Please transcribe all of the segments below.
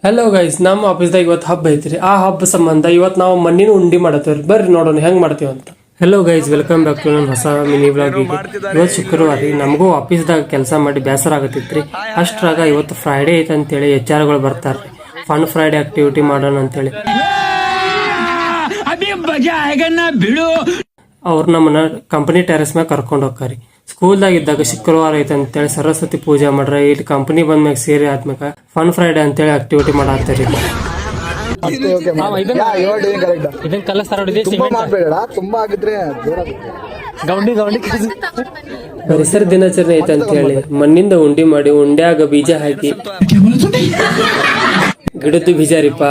Hello guys, ನಮ್ಮ ಆಫೀಸ್ದಾಗ ಇವತ್ತು ಹಬ್ಬ ಐತ್ರಿ. ಆ ಹಬ್ಬ ಸಂಬಂಧ ಇವತ್ತು ನಾವು ಮಣ್ಣಿನ ಉಂಡಿ ಮಾಡತ್ತೇವ್ರಿ. ಬರ್ರಿ ನೋಡೋಣ ಹೆಂಗ್ ಮಾಡ್ತೀವಿ ಅಂತ. Hello guys, welcome back to ನನ್ನ ಹೊಸ ಮಿನಿ ಬ್ಲಾಗಿಗೆ. ಇವತ್ತು ಶುಕ್ರವಾರ ರೀ. ನಮಗೂ ಆಫೀಸ್ದಾಗ ಕೆಲಸ ಮಾಡಿ ಬೇಸರ ಆಗತ್ತಿತ್ರಿ. ಅಷ್ಟ್ರಾಗ ಇವತ್ತು ಫ್ರೈಡೇ ಐತೆ ಅಂತೇಳಿ HR ಗಳು ಬರ್ತಾರ್ರಿ. ಫನ್ ಫ್ರೈಡೇ ಆಕ್ಟಿವಿಟಿ ಮಾಡೋಣ ಅಂತೇಳಿ ಅವ್ರು ನಮ್ಮನ್ನ ಕಂಪನಿ ಟೆರೆಸ್ ಮ್ಯಾಗ ಕರ್ಕೊಂಡು ಹೋಗ್ತಾರಿ. ಸ್ಕೂಲ್ದಾಗ ಇದ್ದಾಗ ಶುಕ್ರವಾರ ಐತೆ ಅಂತೇಳಿ ಸರಸ್ವತಿ ಪೂಜೆ ಮಾಡ್ರ. ಇಲ್ಲಿ ಕಂಪನಿ ಬಂದ್ಮ್ಯಾಗ ಸೇರಿ ಆದ್ಮ್ಯಾಗ ಫನ್ ಫ್ರೈಡೇ ಅಂತೇಳಿ ಆಕ್ಟಿವಿಟಿ ಮಾಡಾಕ್ತಾರಿ. ಪರಿಸರ ದಿನಾಚರಣೆ ಐತೆ ಅಂತ ಹೇಳಿ ಮಣ್ಣಿಂದ ಉಂಡಿ ಮಾಡಿ ಉಂಡ್ಯಾಗ ಬೀಜ ಹಾಕಿ, ಗಿಡದ ಬೀಜ ರೀಪ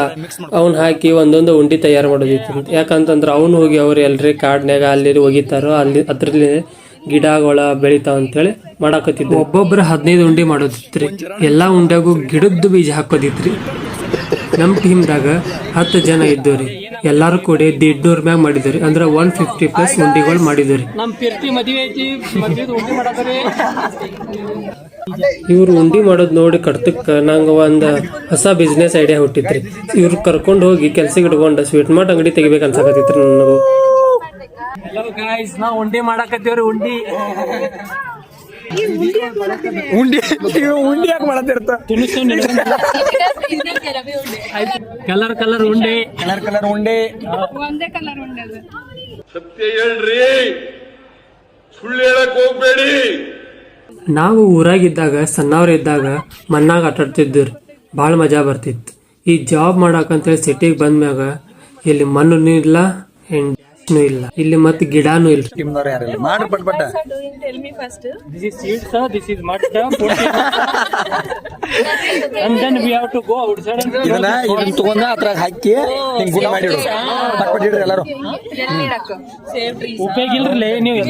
ಅವ್ನ ಹಾಕಿ ಒಂದೊಂದು ಉಂಡಿ ತಯಾರು ಮಾಡೋದಿತ್ತು. ಯಾಕಂತಂದ್ರ ಅವ್ನು ಹೋಗಿ ಅವ್ರು ಎಲ್ರಿ ಕಾಡ್ನ್ಯಾಗ ಅಲ್ಲಿ ಒಗಿತಾರೋ ಅಲ್ಲಿ ಅದ್ರಲ್ಲಿ ಗಿಡಗಳ ಬೆಳಿತಾವ ಅಂತೇಳಿ ಮಾಡಾಕತ್ತಿದ್ರು. ಒಬ್ಬೊಬ್ರ 15 ಉಂಡಿ ಮಾಡೋದಿತ್ರಿ. ಎಲ್ಲಾ ಉಂಡ್ಯಾಗು ಗಿಡದ ಬೀಜ ಹಾಕೋದಿತ್ರಿ. ನಮ್ ಟೀಮ್ದಾಗ 10 ಜನ ಇದ್ದವ್ರಿ. ಎಲ್ಲಾರು ಕೂಡಿ 150 ಮ್ಯಾಗ ಮಾಡಿದ್ರಿ. ಅಂದ್ರ 150+ ಉಂಡಿಗಳು ಮಾಡಿದ್ರಿ. ಇವ್ರು ಉಂಡಿ ಮಾಡೋದ್ ನೋಡಿ ಕಡ್ತಕ್ಕ ನಂಗ ಒಂದ್ ಹೊಸ ಬಿಸ್ನೆಸ್ ಐಡಿಯಾ ಹುಟ್ಟಿತ್ರಿ. ಇವ್ರು ಕರ್ಕೊಂಡ್ ಹೋಗಿ ಕೆಲ್ಸಕ್ಕೆ ಇಟ್ಕೊಂಡ ಸ್ವೀಟ್ ಮಾರ್ಟ್ ಅಂಗಡಿ ತೆಗಿಬೇಕು ಅನ್ಸಕತ್ತಿತ್ರಿ ನನಗೂ. ಹಲೋ ಗೈಸ್, ನಾವು ಉಂಡಿ ಮಾಡಾಕತ್ತೀವ್ರಿ. ಉಂಡಿ ಯಾಕೆ ಮಾಡತ್ತಿರ್ತ ಕಲರ್ ಕಲರ್ ಉಂಡೆ ಒಂದೇ ಕಲರ್ ಉಂಡೆ. ಸತ್ಯ ಹೇಳ್ರಿ, ಸುಳ್ಳು ಹೇಳಕ್ ಹೋಗ್ಬೇಡಿ. ನಾವು ಊರಾಗಿದ್ದಾಗ ಸಣ್ಣವ್ರಿದ್ದಾಗ ಮಣ್ಣಾಗ ಆಟಾಡ್ತಿದ್ವಿ. ಭಾಳ ಮಜಾ ಬರ್ತಿತ್ತು. ಈ ಜಾಬ್ ಮಾಡಾಕಂತೇಳಿ ಸಿಟಿಗೆ ಬಂದ್ಮ್ಯಾಗ ಇಲ್ಲಿ ಮಣ್ಣು ಇಲ್ಲ, ಇಲ್ಲ, ಇಲ್ಲಿ ಮತ್ತೆ ಗಿಡಾನು ಇಲ್ಲ. ಮಾಡಿ ಪಟ್ ಪಟ್ಟ Tell me first. This is seeds, sir. This is mud. And then we have to go outside and ಇದನ್ನ ತಗೊಂಡ ಅದ್ರಾಗ ಹಾಕಿ ಹಿಂಗ್ ಗುಣ ಮಾಡಿಡು. ಪಟ್ ಪಟ್ ಇಡ್ರಿ ಎಲ್ಲರೂ. ಉಪಯೋಗ ಇಲ್ರಿ ನೀವು.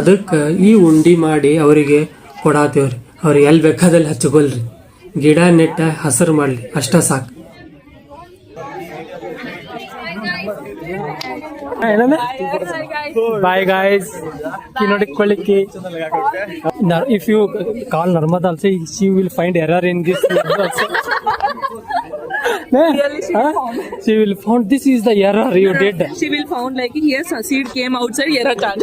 ಅದಕ್ಕ ಈ ಉಂಡಿ ಮಾಡಿ ಅವರಿಗೆ ಕೊಡಾತೇವ್ರಿ. ಅವ್ರು ಎಲ್ಲಿ ಬೇಕಾದಲ್ಲಿ ಹಚ್ಕೊಳ್ರಿ. ಗಿಡ ನೆಟ್ಟ ಹಸರು ಮಾಡ್ಲಿ, ಅಷ್ಟ ಸಾಕು. Bye guys. ನೋಡಿಕೊಳ್ಳಿಕ್ಕೆ if you call Narmada also, she will find error in this also. She will found this is the error you did. She will found like here seed came outside error card.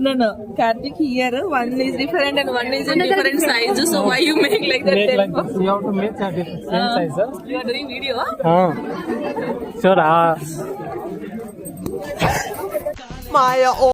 No. No. Karthik, here one is different and one is in different size. So why you make like that? You have to make a different size. You are doing video? Sure.